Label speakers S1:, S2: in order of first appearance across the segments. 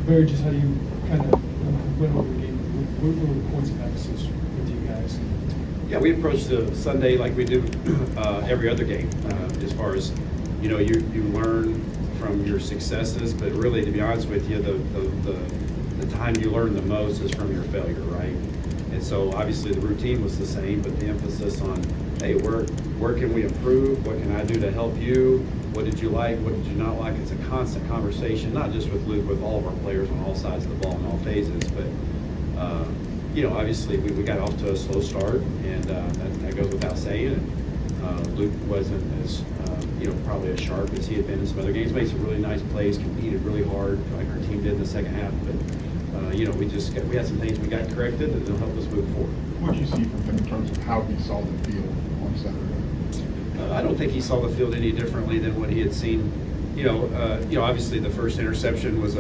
S1: Barry, just how do you kind of win over the game? What were the points of emphasis with you guys?
S2: Yeah, we approached the Sunday like we do every other game. As far as you learn from your successes, but really, to be honest with you, the time you learn the most is from your failure, right? And so obviously the routine was the same, but the emphasis on, hey, where can we improve? What can I do to help you? What did you like? What did you not like? It's a constant conversation, not just with Luke, with all of our players on all sides of the ball in all phases. But obviously we got off to a slow start, and that goes without saying. Luke wasn't as probably as sharp as he had been in some other games. Made some really nice plays, competed really hard, like our team did in the second half. But we had some things we got corrected that will help us move forward.
S3: What did you see from him in terms of how he saw the field on Saturday?
S2: I don't think he saw the field any differently than what he had seen. Obviously the first interception was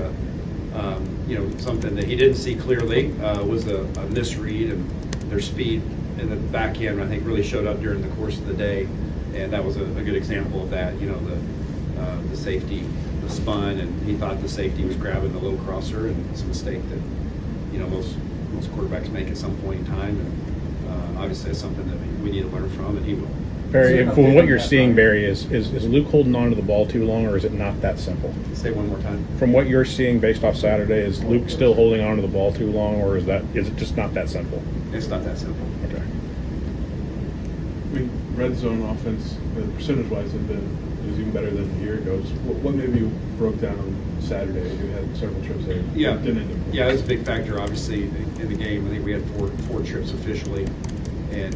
S2: something that he didn't see clearly, was a misread, and their speed in the back end, I think, really showed up during the course of the day, and that was a good example of that. The safety, the spun, and he thought the safety was grabbing the low crosser, and it's a mistake that most quarterbacks make at some point in time, and obviously it's something that we need to learn from, and he will.
S4: Barry, from what you're seeing, Barry, is Luke holding on to the ball too long, or is it not that simple?
S2: Say one more time.
S4: From what you're seeing based off Saturday, is Luke still holding on to the ball too long, or is it just not that simple?
S2: It's not that simple.
S4: Okay.
S5: Red zone offense, percentage-wise, is even better than a year ago. What maybe you broke down on Saturday? You had several trips there.
S2: Yeah,
S5: it
S2: was a big factor, obviously, in the game. I think we had four trips officially, and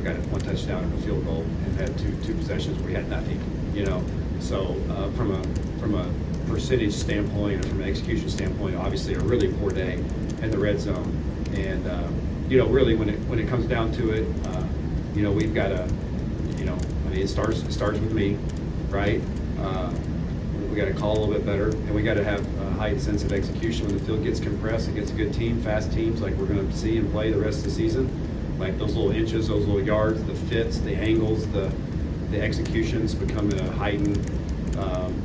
S2: got one touchdown and a field goal, and had two possessions where we had nothing. So from a percentage standpoint and from an execution standpoint, obviously a really poor day in the red zone. And really when it comes down to it, we've got to, it starts with me, right? We got to call a little bit better, and we got to have a heightened sense of execution when the field gets compressed against a good team, fast teams like we're going to see and play the rest of the season. Like those little inches, those little yards, the fits, the angles, the executions become a heightened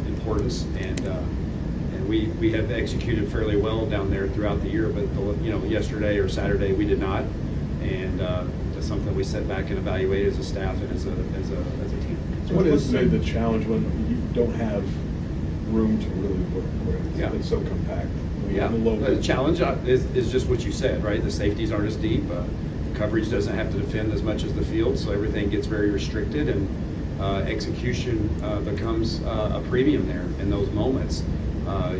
S2: importance, and we have executed fairly well down there throughout the year, but yesterday or Saturday we did not, and that's something we sat back and evaluated as a staff and as a team.
S5: So what is the challenge when you don't have room to really work with?
S2: Yeah.
S5: It's so compact.
S2: The challenge is just what you said, right? The safeties aren't as deep. Coverage doesn't have to defend as much as the field, so everything gets very restricted, and execution becomes a premium there in those moments.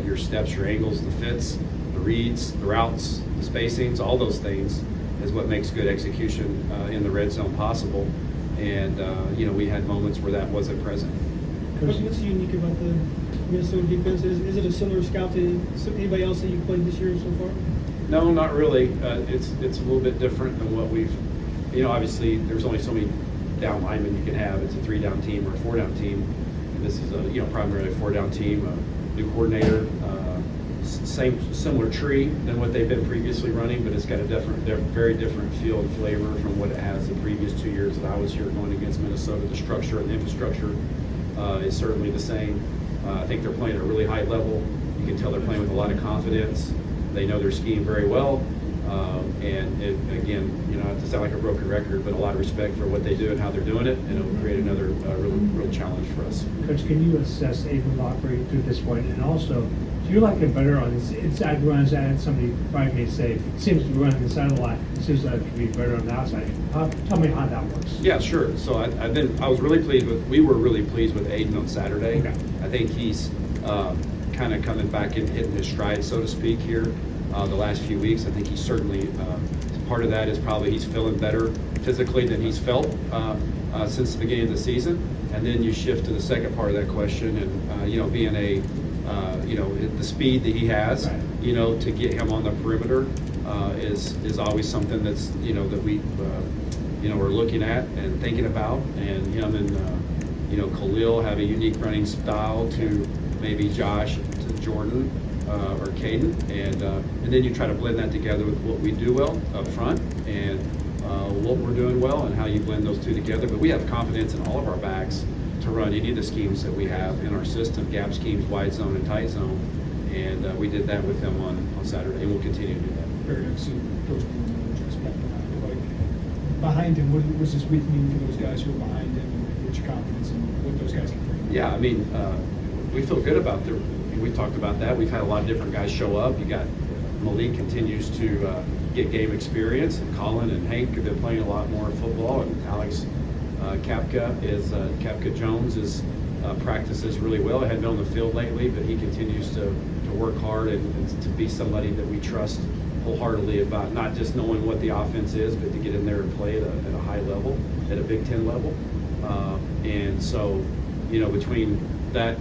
S2: Your steps, your angles, the fits, the reads, the routes, the spacings, all those things is what makes good execution in the red zone possible. And we had moments where that wasn't present.
S1: What's unique about the Minnesota defense? Is it a similar scout to anybody else that you've played this year so far?
S2: No, not really. It's a little bit different than what we've, obviously there's only so many down linemen you can have. It's a 3-down team or a 4-down team. And this is primarily a 4-down team, a new coordinator, similar tree than what they've been previously running, but it's got a very different feel and flavor from what it has the previous 2 years that I was here going against Minnesota. The structure and the infrastructure is certainly the same. I think they're playing at a really high level. You can tell they're playing with a lot of confidence. They know their scheme very well, and again, not to sound like a broken record, but a lot of respect for what they do and how they're doing it, and it will create another real challenge for us.
S6: Coach, can you assess Aiden Lockery to this point, and also, do you like him better on his inside runs? And somebody probably may say, seems to be running inside a lot. It seems like it could be better on the outside. Tell me how that works.
S2: Yeah, sure. So we were really pleased with Aiden on Saturday.
S6: Okay.
S2: I think he's kind of coming back and hitting his stride, so to speak, here the last few weeks. I think he's certainly, part of that is probably he's feeling better physically than he's felt since the beginning of the season. And then you shift to the second part of that question, and being the speed that he has,
S6: right.
S2: To get him on the perimeter is always something that's that we we're looking at and thinking about. And him and Khalil have a unique running style to maybe Josh, to Jordan, or Caden, and then you try to blend that together with what we do well up front and what we're doing well, and how you blend those two together. But we have confidence in all of our backs to run any of the schemes that we have in our system, gap schemes, wide zone and tight zone. And we did that with him on Saturday, and we'll continue to do that.
S7: Very good to see Coach Lunney Jr. back behind it. Like, behind him, what does this week mean for those guys who are behind him, and what's your confidence in what those guys can bring?
S2: Yeah, I mean, we feel good about we talked about that. We've had a lot of different guys show up. You got Malik continues to get game experience, and Colin and Hank have been playing a lot more football, and Alex Kapka Jones practices really well. He hadn't been on the field lately, but he continues to work hard and to be somebody that we trust wholeheartedly about not just knowing what the offense is, but to get in there and play at a high level, at a Big Ten level. And so, between that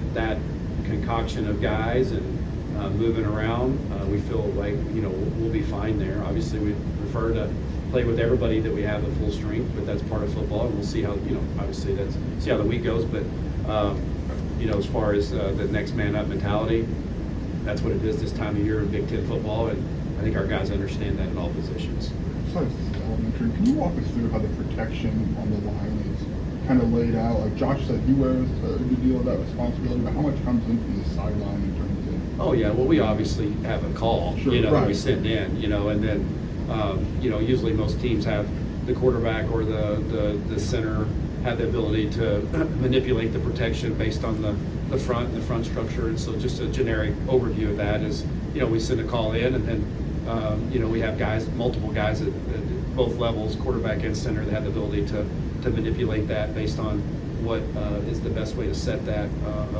S2: concoction of guys and moving around, we feel like we'll be fine there. Obviously, we prefer to play with everybody that we have at full strength, but that's part of football, and we'll see how obviously see how the week goes. But as far as the next man up mentality, that's what it is this time of year in Big Ten football, and I think our guys understand that in all positions.
S3: Besides this is elementary, can you walk us through how the protection on the line is kind of laid out? Like Josh said, he wears a good deal of that responsibility, but how much comes in from the sideline in terms of?
S2: Oh yeah, well we obviously have a call,
S3: Sure,
S2: that
S3: right.
S2: we send in, and then usually most teams have the quarterback or the center have the ability to manipulate the protection based on the front structure. And so just a generic overview of that is, we send a call in, and then we have multiple guys at both levels, quarterback and center, that have the ability to manipulate that based on what is the best way to set that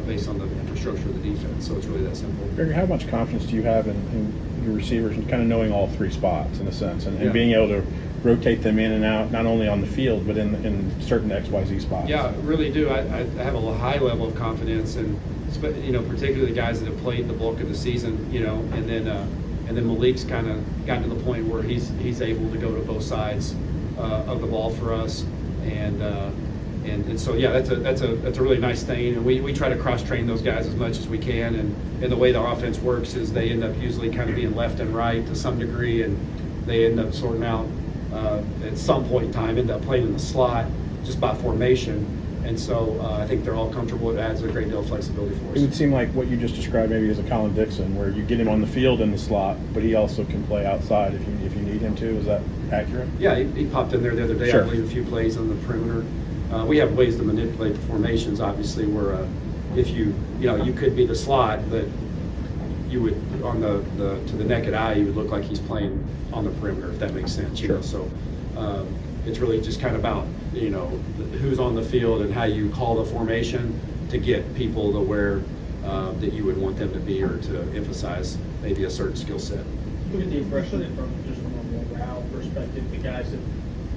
S2: based on the infrastructure of the defense. So it's really that simple.
S4: Barry, how much confidence do you have in your receivers and kind of knowing all three spots in a sense, and
S2: Yeah.
S4: being able to rotate them in and out, not only on the field, but in certain XYZ spots?
S2: Yeah, I really do. I have a high level of confidence, and particularly the guys that have played the bulk of the season, and then Malik's kind of gotten to the point where he's able to go to both sides of the ball for us, and so yeah, that's a really nice thing, and we try to cross train those guys as much as we can, and the way the offense works is they end up usually kind of being left and right to some degree, and they end up sorting out at some point in time, end up playing in the slot just by formation. And so I think they're all comfortable. It adds a great deal of flexibility for us.
S4: It would seem like what you just described maybe as a Colin Dixon, where you get him on the field in the slot, but he also can play outside if you need him to. Is that accurate?
S2: Yeah, he popped in there the other day.
S4: Sure.
S2: I believe a few plays on the perimeter. We have ways to manipulate the formations, obviously, where if you could be the slot, but you would to the naked eye, you would look like he's playing on the perimeter, if that makes sense.
S4: Sure.
S2: So it's really just kind of about who's on the field and how you call the formation to get people to where that you would want them to be, or to emphasize maybe a certain skill set.
S1: Look at the impression from a morale perspective, the guys that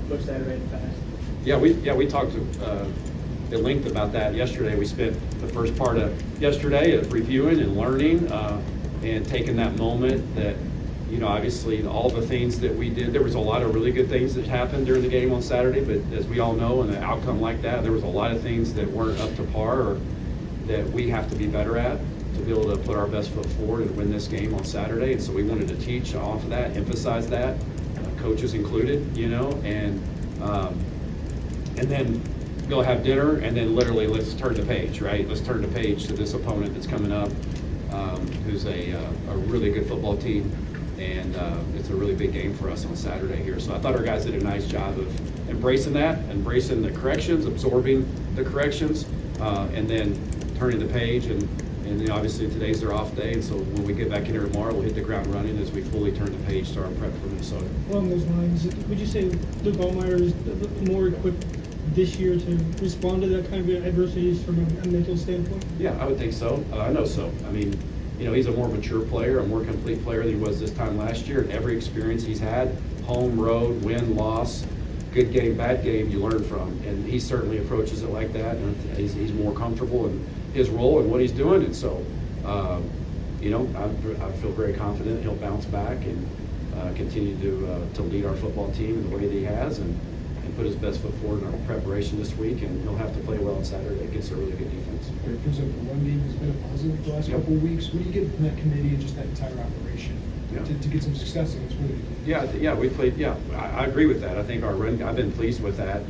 S1: looked at it in the past.
S2: Yeah, we talked at length about that yesterday. We spent the first part of yesterday reviewing and learning and taking that moment that, obviously all the things that we did, there was a lot of really good things that happened during the game on Saturday, but as we all know, in an outcome like that, there was a lot of things that weren't up to par, or that we have to be better at to be able to put our best foot forward and win this game on Saturday. And so we wanted to teach off of that, emphasize that, coaches included, and then go have dinner, and then literally let's turn the page, right? Let's turn the page to this opponent that's coming up, who's a really good football team, and it's a really big game for us on Saturday here. So I thought our guys did a nice job of embracing the corrections, absorbing the corrections, and then turning the page. And obviously today's their off day, and so when we get back in here tomorrow, we'll hit the ground running as we fully turn the page to our prep for Minnesota.
S1: Along those lines, would you say Luke Altmyer is more equipped this year to respond to that kind of adversities from a mental standpoint?
S2: Yeah, I would think so. I know so. I mean, he's a more mature player, a more complete player than he was this time last year. And every experience he's had, home, road, win, loss, good game, bad game, you learn from. And he certainly approaches it like that. And he's more comfortable in his role and what he's doing. And so, I feel very confident he'll bounce back and continue to lead our football team in the way that he has, and put his best foot forward in our preparation this week, and he'll have to play well on Saturday against a really good defense.
S7: It feels like the run game has been a positive the last
S2: Yep.
S7: couple of weeks. What do you get from that committee and just that entire operation
S2: Yeah.
S7: to get some success against really good defense?
S2: We played. Yeah, I agree with that. I think our run. I've been pleased with that.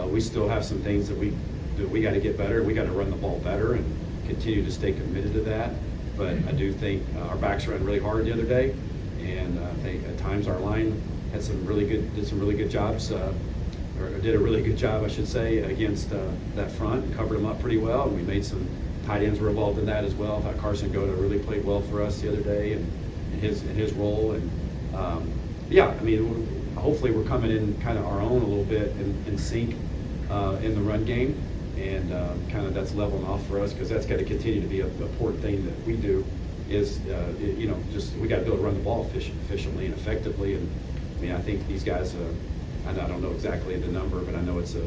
S2: We still have some things that we got to get better. We got to run the ball better and continue to stay committed to that. but I do think our backs ran really hard the other day, and I think at times our line did some really good jobs, or did a really good job, I should say, against that front, and covered them up pretty well, and we made some tight ends were involved in that as well. I thought Carson Goda really played well for us the other day, and in his role, and yeah, I mean, hopefully we're coming in kind of our own a little bit in sync in the run game, and kind of that's leveling off for us, because that's got to continue to be an important thing that we do. Is you know, just we got to be able to run the ball efficiently and effectively, and I mean, I think these guys, I don't know exactly the number, but I know it's a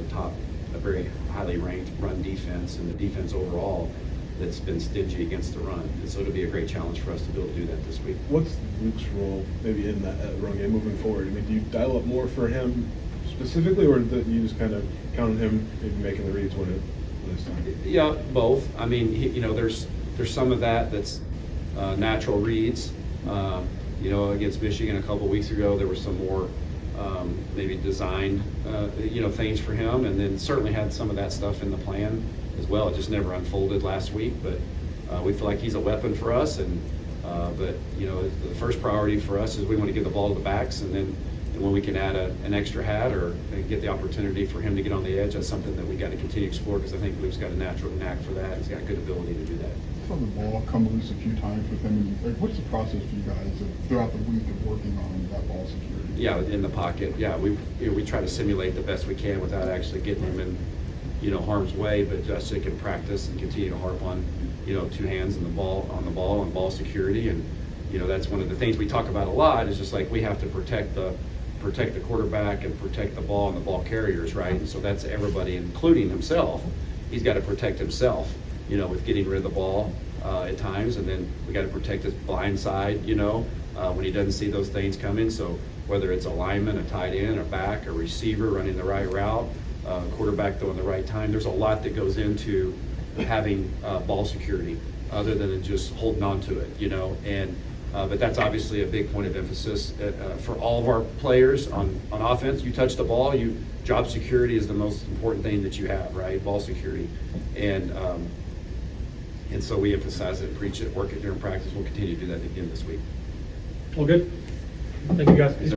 S2: very highly ranked run defense, and the defense overall that's been stingy against the run. And so it'll be a great challenge for us to be able to do that this week.
S5: What's Luke's role maybe in that run game moving forward? I mean, do you dial up more for him specifically, or do you just kind of count on him maybe making the reads when it's time?
S2: Yeah, both. I mean, you know, there's some of that's natural reads. You know, against Michigan a couple weeks ago, there were some more maybe designed, you know, things for him, and then certainly had some of that stuff in the plan as well. It just never unfolded last week, but we feel like he's a weapon for us, and but you know, the first priority for us is we want to give the ball to the backs, and then when we can add an extra hat or get the opportunity for him to get on the edge, that's something that we got to continue to explore, because I think Luke's got a natural knack for that. He's got a good ability to do that.
S3: I saw the ball come loose a few times with him. Like, what's the process for you guys throughout the week of working on that ball security?
S2: Yeah, in the pocket. Yeah, we try to simulate the best we can without actually getting him in, you know, harm's way, but just so he can practice and continue to harp on, you know, two hands on the ball and ball security. And you know, that's one of the things we talk about a lot, is just like we have to protect the quarterback and protect the ball and the ball carriers, right? And so that's everybody, including himself. He's got to protect himself, you know, with getting rid of the ball at times, and then we got to protect his blind side, you know, when he doesn't see those things coming. So whether it's a lineman, a tight end, a back, a receiver running the right route, quarterback throwing the right time, there's a lot that goes into having ball security, other than just holding on to it, you know. And but that's obviously a big point of emphasis for all of our players on offense. You touch the ball, job security is the most important thing that you have, right? Ball security, and so we emphasize it, preach it, work it during practice. We'll continue to do that again this week.
S1: All good? Thank you, guys.